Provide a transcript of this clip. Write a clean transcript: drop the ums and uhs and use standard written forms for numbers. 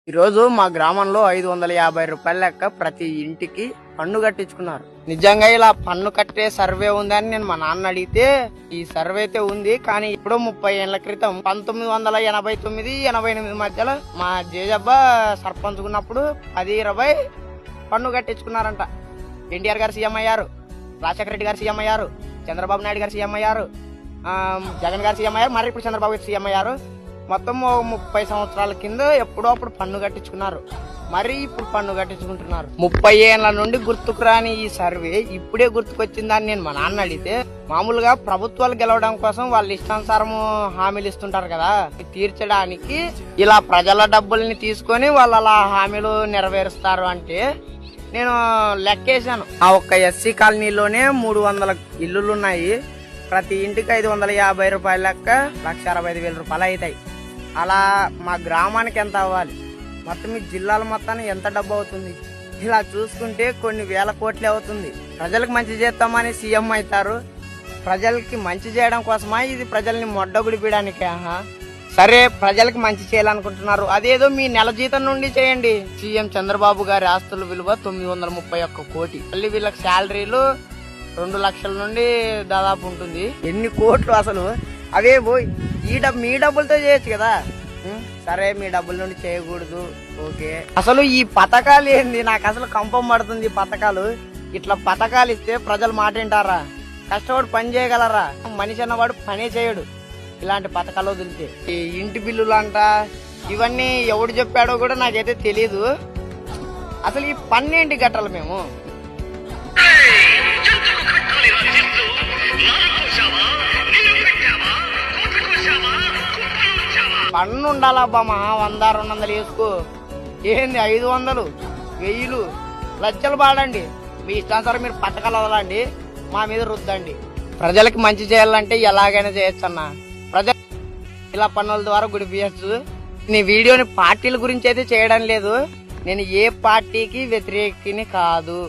ఈరోజు మా గ్రామంలో 550 రూపాయల లెక్క ప్రతి ఇంటికి పన్ను కట్టించుకున్నారు. నిజంగా ఇలా పన్ను కట్టే సర్వే ఉందని నేను మా నాన్న అడిగితే ఈ సర్వే అయితే ఉంది, కానీ ఇప్పుడు 30 ఏళ్ల క్రితం 1989-88 మధ్యలో మా జేజబ్బ సర్పంచ్ ఉన్నప్పుడు 10-20 పన్ను కట్టించుకున్నారంట. ఎన్టీఆర్ గారు సీఎం అయ్యారు, రాజశేఖర రెడ్డి గారు సీఎం అయ్యారు, చంద్రబాబు నాయుడు గారు సీఎం అయ్యారు, జగన్ గారు సీఎం అయ్యారు, మరి ఇప్పుడు చంద్రబాబు గారు సీఎం అయ్యారు. మొత్తం 30 సంవత్సరాల కింద ఎప్పుడో అప్పుడు పన్ను కట్టించుకున్నారు, మరి ఇప్పుడు పన్ను కట్టించుకుంటున్నారు. 30 ఏళ్ల నుండి గుర్తుకు రాని ఈ సర్వే ఇప్పుడే గుర్తుకొచ్చిందని నేను మా నాన్న అడిగితే, మామూలుగా ప్రభుత్వాలు గెలవడం కోసం వాళ్ళు ఇష్టానుసారం హామీలు ఇస్తుంటారు కదా, తీర్చడానికి ఇలా ప్రజల డబ్బుల్ని తీసుకొని వాళ్ళు అలా హామీలు నెరవేరుస్తారు అంటే నేను లెక్కేశాను. ఆ ఒక్క ఎస్సీ కాలనీలోనే 300 ఇల్లులు ఉన్నాయి. ప్రతి ఇంటికి 550 రూపాయల లెక్క 1,65,000 రూపాయలు అవుతాయి. అలా మా గ్రామానికి ఎంత అవ్వాలి, మొత్తం ఈ జిల్లాల మొత్తాన్ని ఎంత డబ్బు అవుతుంది? ఇలా చూసుకుంటే కొన్ని వేల కోట్లే అవుతుంది. ప్రజలకు మంచి చేస్తామని సీఎం అవుతారు, ప్రజలకి మంచి చేయడం కోసమా ఇది ప్రజల్ని మొడ్డగుడిపీయడానికే? సరే, ప్రజలకు మంచి చేయాలనుకుంటున్నారు, అదేదో మీ నెల జీతం నుండి చేయండి. సీఎం చంద్రబాబు గారి ఆస్తుల విలువ 931 కోటి, మళ్ళీ వీళ్ళకి శాలరీలు 2 లక్షల నుండి దాదాపు ఉంటుంది. ఎన్ని కోట్లు అసలు! అవే పోయి మీ డబ్బులతో చేయొచ్చు కదా. సరే, మీ డబ్బుల నుండి చేయకూడదు, ఓకే. అసలు ఈ పథకాలు ఏంది? నాకు అసలు కంపం పడుతుంది. పథకాలు ఇట్లా పథకాలు ఇస్తే ప్రజలు మాట వింటారా? కష్టపడి పని చేయగలరా? మనిషి అన్నవాడు పనే చేయడు ఇలాంటి పథకాలు వదిలితే. ఈ ఇంటి బిల్లులు అంట, ఇవన్నీ ఎవడు చెప్పాడో కూడా నాకైతే తెలీదు. అసలు ఈ పన్నేంటి కట్టాలి మేము? పన్ను ఉండాలబ్బా, మహా 100-200 వేసుకో. ఏంది 500, 1000, లక్షలు పాడండి, మీ ఇష్టానుసారం మీరు పథకాలు వదలండి, మా మీద రుద్దండి. ప్రజలకు మంచి చేయాలంటే ఎలాగైనా చేయొచ్చు అన్న. ప్రజలు ఇలా పన్నుల ద్వారా గుడిపియచ్చు. నీ వీడియోని పార్టీల గురించి అయితే చేయడం లేదు, నేను ఏ పార్టీకి వ్యతిరేకిని కాదు.